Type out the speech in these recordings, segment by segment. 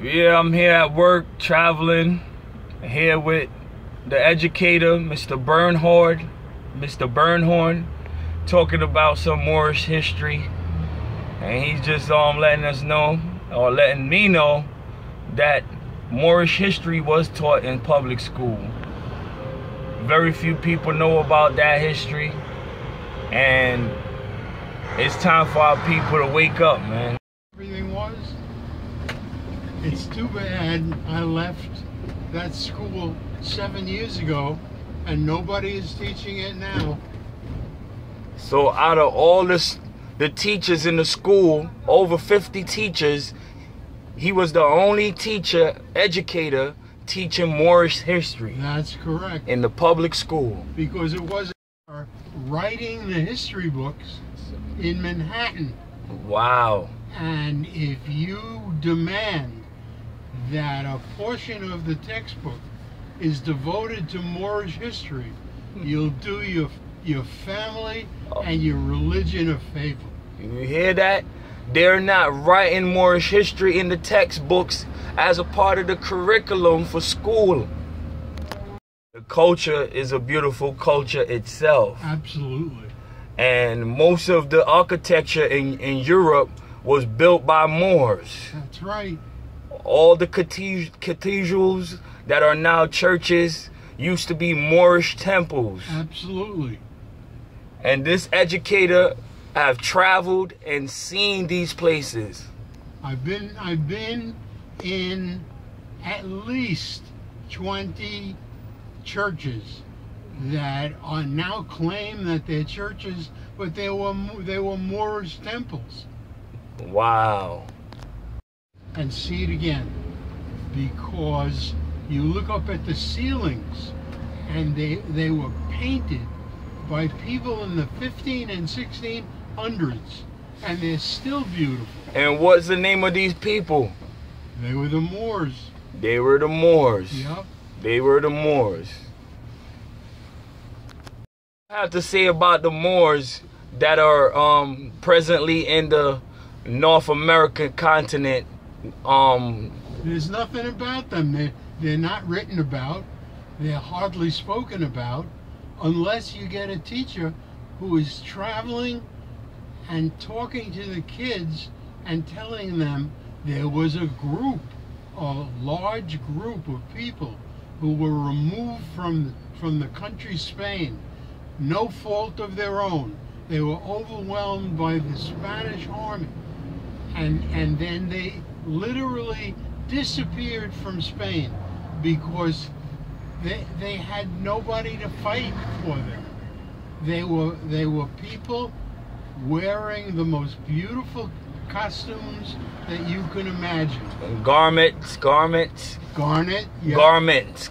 Yeah, I'm here at work, traveling, here with the educator, Mr. Bernhorn, talking about some Moorish history. And he's just letting us know, or letting me know, that Moorish history was taught in public school. Very few people know about that history, and it's time for our people to wake up, man. Everything was. It's too bad I left that school 7 years ago and nobody is teaching it now. So out of all the teachers in the school, over 50 teachers, he was the only educator teaching Moorish history. That's correct. In the public school. Because it wasn't writing the history books in Manhattan. Wow. And if you demand that a portion of the textbook is devoted to Moorish history, you'll do your family and your religion a favor. You hear that? They're not writing Moorish history in the textbooks as a part of the curriculum for school. The culture is a beautiful culture itself. Absolutely. And most of the architecture in Europe was built by Moors. That's right. All the cathedrals that are now churches used to be Moorish temples. Absolutely. And this educator have traveled and seen these places. I've been in at least 20 churches that are now claim that they're churches, but they were Moorish temples. Wow. And see it again, because you look up at the ceilings and they were painted by people in the 15 and 1600s, and they're still beautiful. And what's the name of these people? They were the Moors. They were the Moors. Yep. They were the Moors. I have to say about the Moors that are presently in the North American continent. There's nothing about them. They're not written about. They're hardly spoken about, unless you get a teacher who is traveling and talking to the kids and telling them there was a large group of people who were removed from the country Spain, no fault of their own. They were overwhelmed by the Spanish army, and then they literally disappeared from Spain because they had nobody to fight for them. They were people wearing the most beautiful costumes that you can imagine. Garments. Garnet. Yep.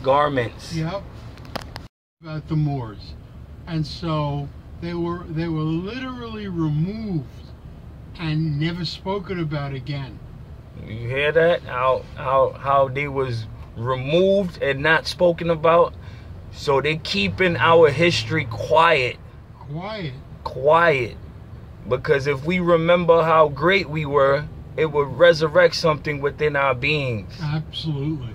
Garments. Yep. About the Moors, and so they were literally removed and never spoken about again. You hear that? How they was removed and not spoken about? So they keeping our history quiet. Quiet. Because if we remember how great we were, it would resurrect something within our beings. Absolutely.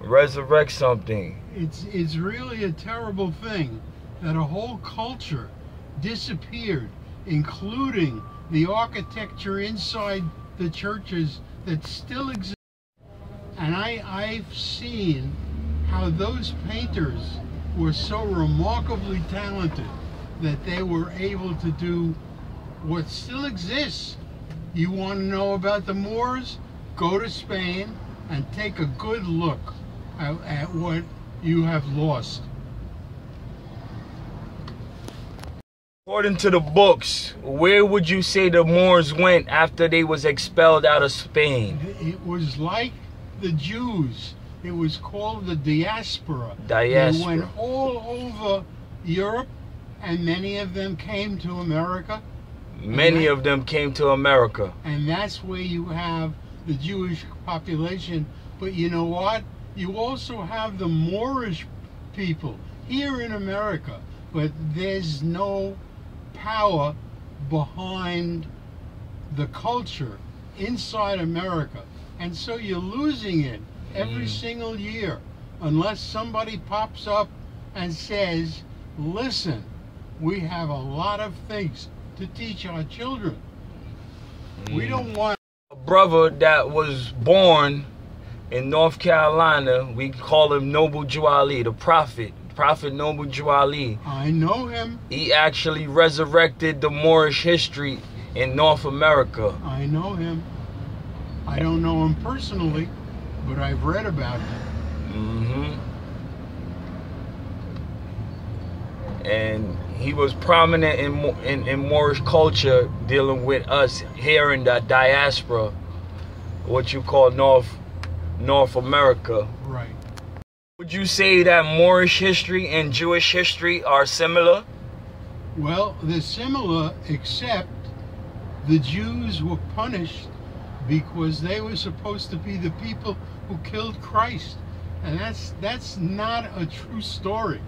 Resurrect something. It's really a terrible thing that a whole culture disappeared, including the architecture inside the churches that still exist. And I've seen how those painters were so remarkably talented that they were able to do what still exists. You want to know about the Moors? Go to Spain and take a good look at what you have lost. According to the books, where would you say the Moors went after they was expelled out of Spain? It was like the Jews. It was called the diaspora. Diaspora. They went all over Europe, and many of them came to America. Many of them came to America. And that's where you have the Jewish population. But you know what? You also have the Moorish people here in America. But there's no power behind the culture inside America And so you're losing it every single year unless somebody pops up and says, listen, we have a lot of things to teach our children. We don't want a brother that was born in North Carolina. We call him Noble Juali, the Prophet Noble Juali. I know him. He actually resurrected the Moorish history in North America. I know him. I don't know him personally, but I've read about him. And he was prominent in Moorish culture, dealing with us here in the diaspora, what you call North America. Right. Would you say that Moorish history and Jewish history are similar? Well, they're similar, except the Jews were punished because they were supposed to be the people who killed Christ. And that's not a true story.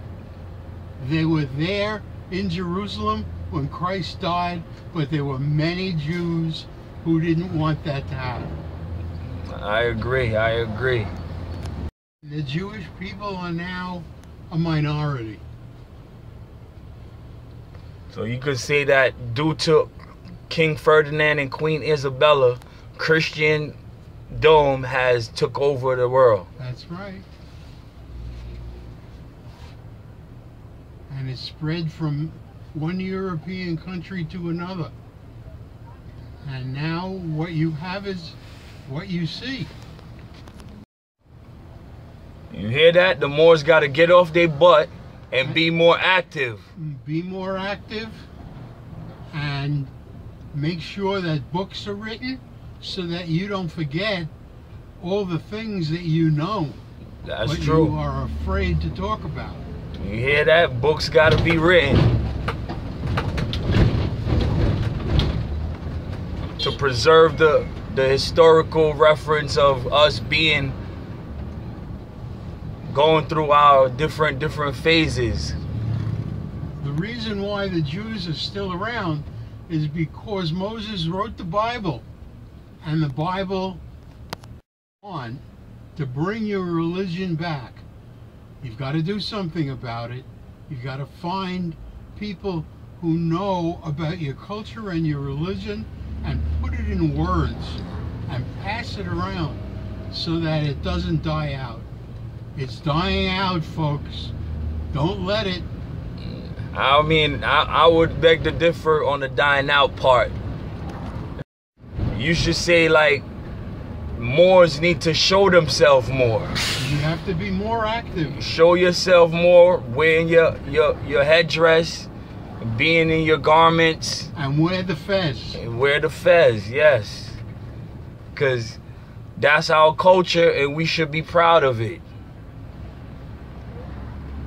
They were there in Jerusalem when Christ died, but there were many Jews who didn't want that to happen. I agree. The Jewish people are now a minority. So you could say that due to King Ferdinand and Queen Isabella, Christendom has took over the world. That's right. And it spread from one European country to another. And now what you have is what you see. You hear that? The Moors got to get off their butt and be more active. Be more active and make sure that books are written so that you don't forget all the things that you know. That's but true. You are afraid to talk about. You hear that? Books got to be written to preserve the historical reference of us going through our different phases. The reason why the Jews are still around is because Moses wrote the Bible, and the Bible on to bring your religion back. You've got to do something about it. You've got to find people who know about your culture and your religion and put it in words and pass it around so that it doesn't die out. It's dying out, folks. Don't let it. I mean, I would beg to differ on the dying out part. You should say, like, Moors need to show themselves more. You have to be more active. Show yourself more, wearing your headdress, being in your garments. And wear the fez. And wear the fez, yes. Because that's our culture and we should be proud of it.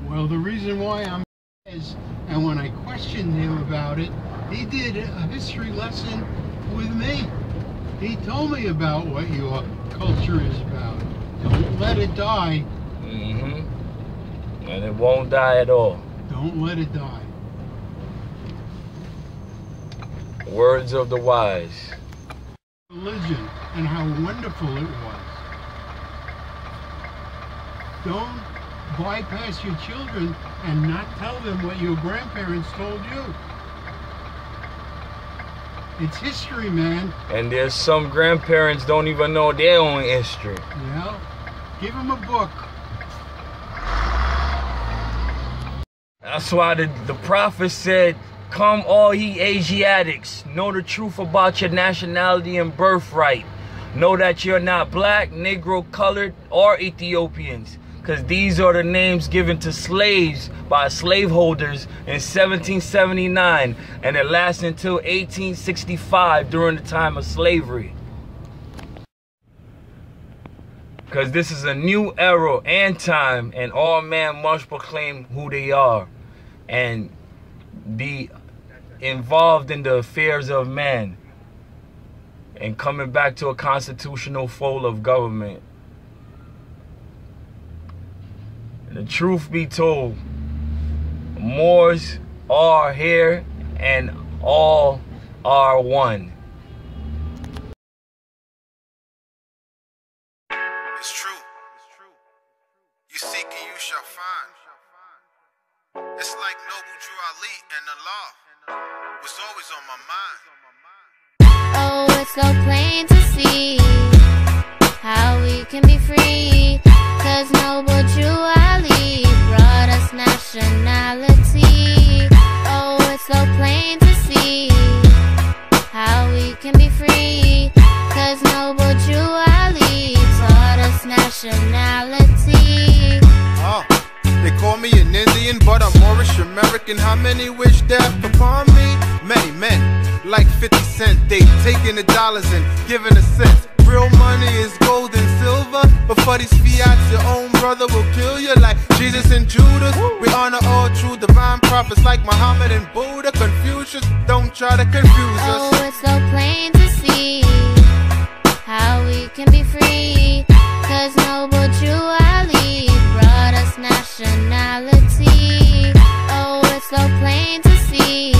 Well, the reason why I'm fez, and when I questioned him about it, he did a history lesson with me. He told me about what your culture is about. Don't let it die. And it won't die at all. Don't let it die. Words of the wise. Religion and how wonderful it was. Don't bypass your children and not tell them what your grandparents told you. It's history, man. And there's some grandparents don't even know their own history. Yeah. Give them a book. That's why the prophet said, "Come all ye Asiatics, know the truth about your nationality and birthright. Know that you're not black, Negro, colored, or Ethiopians. Because these are the names given to slaves by slaveholders in 1779, and it lasts until 1865 during the time of slavery. Because this is a new era and time, and all men must proclaim who they are and be involved in the affairs of man and coming back to a constitutional fold of government. The truth be told, Moors are here and all are one. It's true. You seek and you shall find. It's like Noble Drew Ali and the law was always on my mind. Oh, it's so plain to see how we can be free, 'cause Noble Drew Ali brought us nationality. Oh, it's so plain to see how we can be free, 'cause Noble Drew Ali taught us nationality. Oh, they call me an Indian, but I'm Moorish American. How many wish death upon me? Many men, like 50 Cent. They taking the dollars and giving the cents. Real money is gold and silver, but for these fiats, your own brother will kill you. Like Jesus and Judas, we honor all true divine prophets like Muhammad and Buddha. Confucius, don't try to confuse us. Oh, it's so plain to see how we can be free, 'cause Noble Drew Ali brought us nationality. Oh, it's so plain to see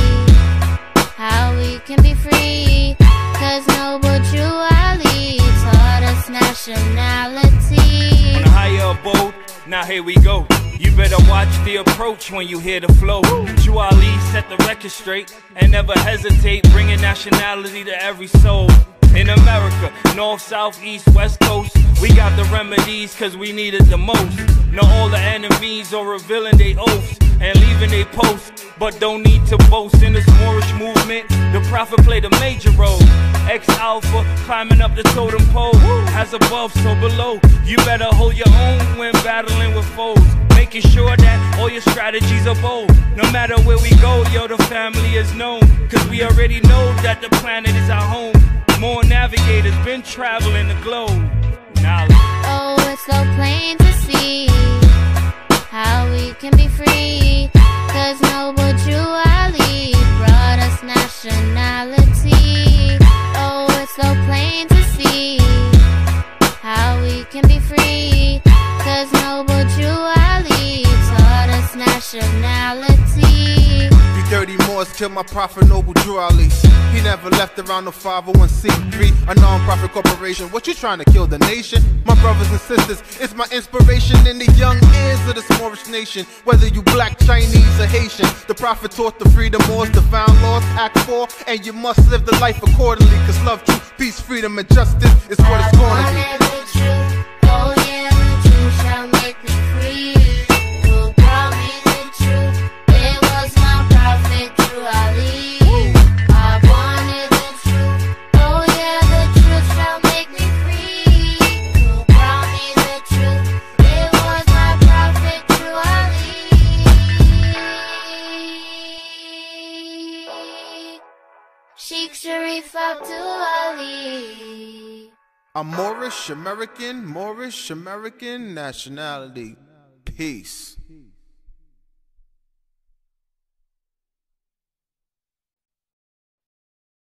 how we can be free, 'cause Noble Drew Ali taught us nationality. On a higher abode, now here we go. You better watch the approach when you hear the flow. Drew Ali set the record straight and never hesitate, bringing nationality to every soul. In America, north, south, east, west coast, we got the remedies 'cause we need it the most. Know all the enemies are revealing they oaths and leaving they posts, but don't need to boast. In this Moorish movement, the prophet played a major role. Ex-alpha, climbing up the totem pole. As above, so below. You better hold your own when battling with foes, making sure that all your strategies are bold. No matter where we go, yo, the family is known, 'cause we already know that the planet is our home. More navigators been traveling the globe. Knowledge. Oh, it's so plain to see how we can be free, 'cause Noble Drew Ali brought us nationality. Oh, it's so plain to see how we can be free, 'cause Noble Drew Ali taught us nationality. The 30 Moors killed my prophet Noble Drew Ali. He never left around no 501c3, a non-profit corporation. What you trying to kill the nation? My brothers and sisters, it's my inspiration in the young ears of this Moorish nation. Whether you black, Chinese, or Haitian, the prophet taught the freedom Moors to found laws, act for, and you must live the life accordingly. 'Cause love, truth, peace, freedom, and justice is what it's gonna be. Oh yeah, the truth shall make me free. Who brought me the truth? It was my prophet Drew Ali. I wanted the truth. Oh yeah, the truth shall make me free. Who brought me the truth? It was my prophet Drew Ali. Sheikh Sharif Abdul Ali. I'm Moorish American nationality. Peace.